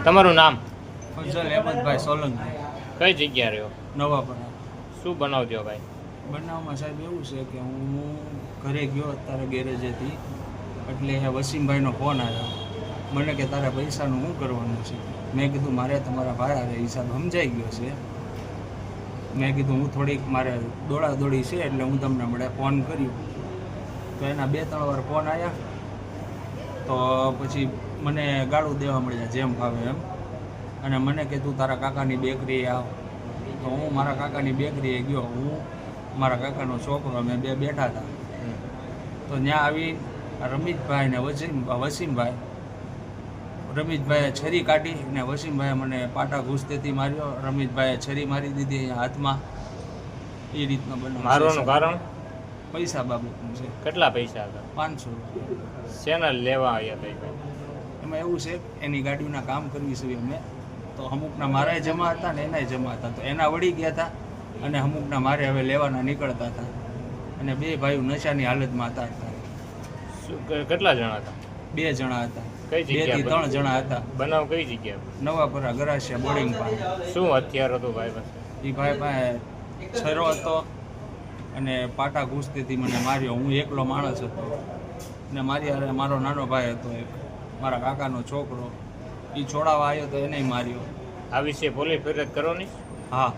તમારું નામ? ફજલ અહેમદભાઈ સોલંકી, કઈ જગ્યા રહ્યો? નવાપરા. શું બનાવજો ભાઈ? બનાવમાં સાહેબ એવું છે કે હું ઘરે ગયો અત્યારે ગેરેજેથી, એટલે વસીમભાઈનો ફોન આવ્યો મને કે તારા પૈસાનું શું કરવાનું છે. મેં કીધું મારે તમારા ભાઈ હારે હિસાબ સમજાઈ ગયો છે. મેં કીધું હું થોડીક મારે દોડાદોડી છે એટલે હું તમને મળે ફોન કર્યો. તો એના 2-3 વાર ફોન આવ્યા, તો પછી મને ગાળું દેવા મળ્યા જેમ ફાવે એમ, અને મને કે તું તારા કાકાની બેકરીએ આવ. તો હું મારા કાકાની બેકરીએ ગયો. હું મારા કાકાનો છોકરો અમે બે બેઠા હતા. તો ત્યાં આવી રમીતભાઈ ને વસીમભાઈ, રમીતભાઈએ છરી કાઢી ને વસીમભાઈએ મને પાટા ઘૂસતેથી માર્યો. રમીતભાઈએ છરી મારી દીધી અહીંયા હાથમાં. એ રીતનો બન્યો. મારવાનું કારણ? પૈસા બાબતનું છે. કેટલા પૈસા હતા? 500 રૂપિયા. શેના લેવા આવ્યા હતા? એમાં એવું છે એની ગાડીઓના કામ કરવી છે અમે, તો અમુકના મારા જમા હતા ને એનાય જમા હતા. તો એના વળી ગયા હતા અને અમુકના મારે હવે લેવાના નીકળતા હતા, અને 2 ભાઈઓ નશાની હાલતમાં હતા. કેટલા જણા હતા? 2 જણા હતા. કઈ 2 થી જગ્યા? 3 જણા હતા. બનાવ કઈ જગ્યા? નવાપરા ગરાસિયા બોર્ડિંગ પાસે. શું હથિયાર હતું ભાઈ પાસે? એ ભાઈ પાસે છરો હતો અને પાટા ઘૂસતીથી મને માર્યો. હું એકલો માણસ હતો ને મારી હારે મારો નાનો ભાઈ હતો એક, મારા કાકાનો છોકરો. એ છોડાવવા આવ્યો તો એને માર્યો. આ વિશે પોલીસ ફરિયાદ કરો નહીં? હા.